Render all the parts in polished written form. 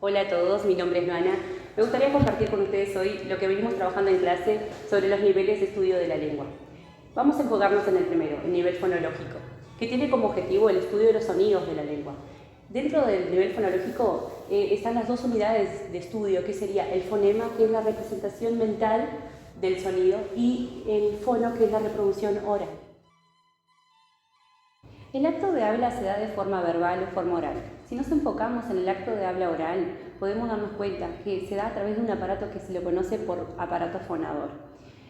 Hola a todos, mi nombre es Luana. Me gustaría compartir con ustedes hoy lo que venimos trabajando en clase sobre los niveles de estudio de la lengua. Vamos a enfocarnos en el primero, el nivel fonológico, que tiene como objetivo el estudio de los sonidos de la lengua. Dentro del nivel fonológico están las dos unidades de estudio, que sería el fonema, que es la representación mental del sonido, y el fono, que es la reproducción oral. El acto de habla se da de forma verbal o forma oral. Si nos enfocamos en el acto de habla oral, podemos darnos cuenta que se da a través de un aparato que se le conoce por aparato fonador.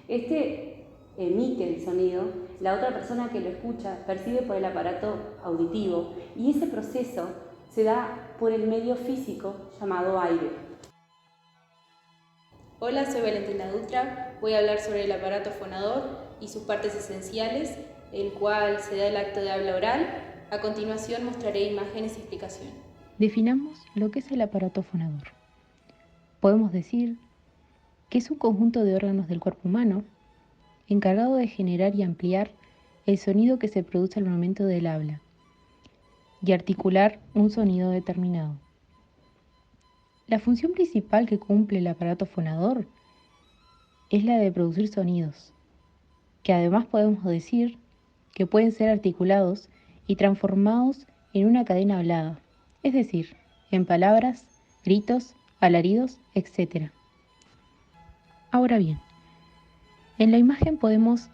Este emite el sonido, la otra persona que lo escucha percibe por el aparato auditivo y ese proceso se da por el medio físico llamado aire. Hola, soy Valentina Dutra. Voy a hablar sobre el aparato fonador y sus partes esenciales, el cual se da el acto de habla oral. A continuación mostraré imágenes y explicación. Definamos lo que es el aparato fonador. Podemos decir que es un conjunto de órganos del cuerpo humano encargado de generar y ampliar el sonido que se produce al momento del habla y articular un sonido determinado. La función principal que cumple el aparato fonador es la de producir sonidos, que además podemos decir que pueden ser articulados y transformados en una cadena hablada, es decir, en palabras, gritos, alaridos, etc. Ahora bien, en la imagen podemos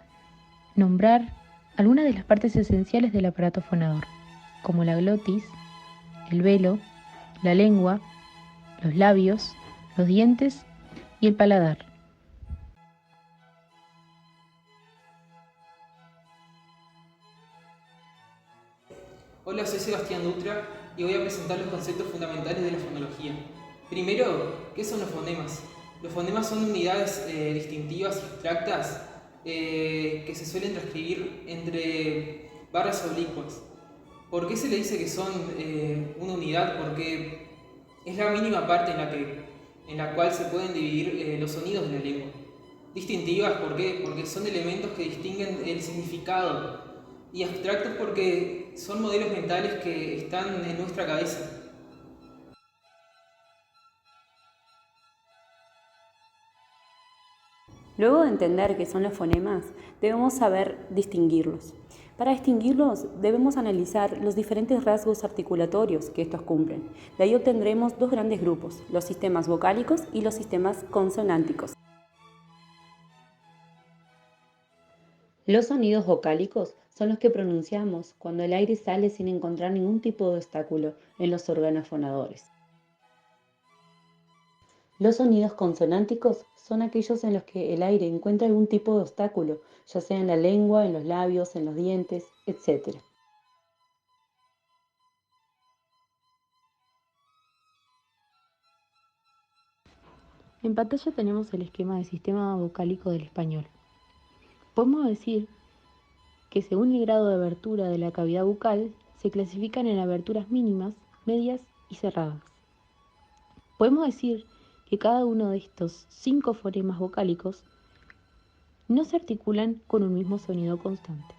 nombrar algunas de las partes esenciales del aparato fonador, como la glotis, el velo, la lengua, los labios, los dientes y el paladar. Hola, soy Sebastián Dutra y voy a presentar los conceptos fundamentales de la fonología. Primero, ¿qué son los fonemas? Los fonemas son unidades distintivas y abstractas que se suelen transcribir entre barras oblicuas. ¿Por qué se le dice que son una unidad? Porque es la mínima parte en la cual se pueden dividir los sonidos de la lengua. Distintivas, ¿por qué? Porque son elementos que distinguen el significado. Y abstractos porque son modelos mentales que están en nuestra cabeza. Luego de entender qué son los fonemas, debemos saber distinguirlos. Para distinguirlos, debemos analizar los diferentes rasgos articulatorios que estos cumplen. De ahí obtendremos dos grandes grupos, los sistemas vocálicos y los sistemas consonánticos. Los sonidos vocálicos son los que pronunciamos cuando el aire sale sin encontrar ningún tipo de obstáculo en los órganos fonadores. Los sonidos consonánticos son aquellos en los que el aire encuentra algún tipo de obstáculo, ya sea en la lengua, en los labios, en los dientes, etc. En pantalla tenemos el esquema del sistema vocálico del español. Podemos decir que según el grado de abertura de la cavidad bucal, se clasifican en aberturas mínimas, medias y cerradas. Podemos decir que cada uno de estos 5 fonemas vocálicos no se articulan con un mismo sonido constante.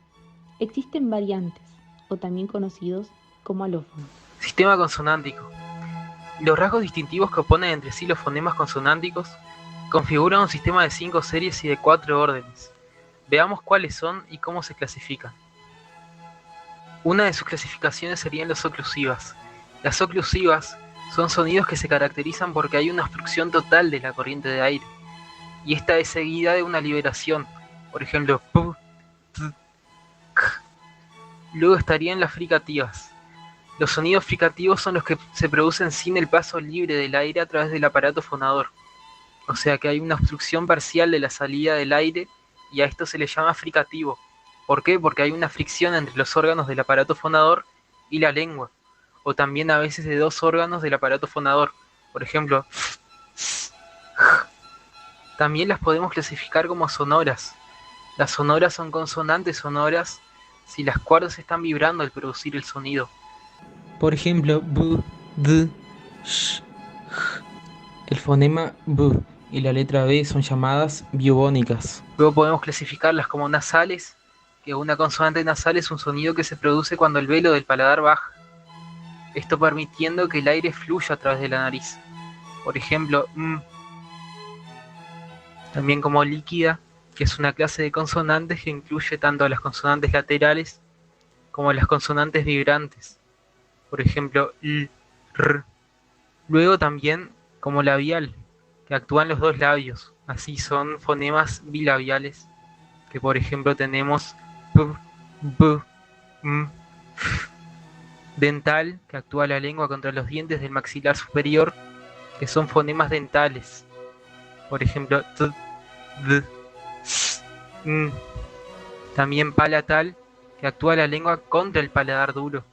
Existen variantes, o también conocidos como alófonos. Sistema consonántico. Los rasgos distintivos que oponen entre sí los fonemas consonánticos configuran un sistema de 5 series y de 4 órdenes. Veamos cuáles son y cómo se clasifican. Una de sus clasificaciones serían las oclusivas. Las oclusivas son sonidos que se caracterizan porque hay una obstrucción total de la corriente de aire, y esta es seguida de una liberación, por ejemplo, p, t, k. Luego estarían las fricativas. Los sonidos fricativos son los que se producen sin el paso libre del aire a través del aparato fonador, o sea que hay una obstrucción parcial de la salida del aire y a esto se le llama fricativo. ¿Por qué? Porque hay una fricción entre los órganos del aparato fonador y la lengua, o también a veces de dos órganos del aparato fonador, por ejemplo. También las podemos clasificar como sonoras. Las sonoras son consonantes sonoras si las cuerdas están vibrando al producir el sonido. Por ejemplo, b, d, sh, j. El fonema b y la letra b son llamadas biobónicas. Luego podemos clasificarlas como nasales, que una consonante nasal es un sonido que se produce cuando el velo del paladar baja. esto permitiendo que el aire fluya a través de la nariz. Por ejemplo, también como líquida, que es una clase de consonantes que incluye tanto las consonantes laterales como las consonantes vibrantes. Por ejemplo, l, r. Luego también como labial, que actúan los dos labios. Así son fonemas bilabiales, que por ejemplo tenemos p, b, m, f. Dental, que actúa la lengua contra los dientes del maxilar superior, que son fonemas dentales. Por ejemplo, t, d, s, n. También palatal, que actúa la lengua contra el paladar duro.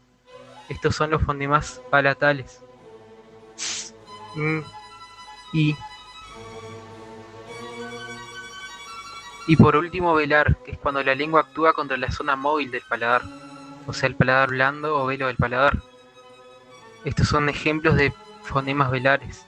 Estos son los fonemas palatales. S, n, i. Y por último velar, que es cuando la lengua actúa contra la zona móvil del paladar, o sea el paladar blando o velo del paladar. Estos son ejemplos de fonemas velares.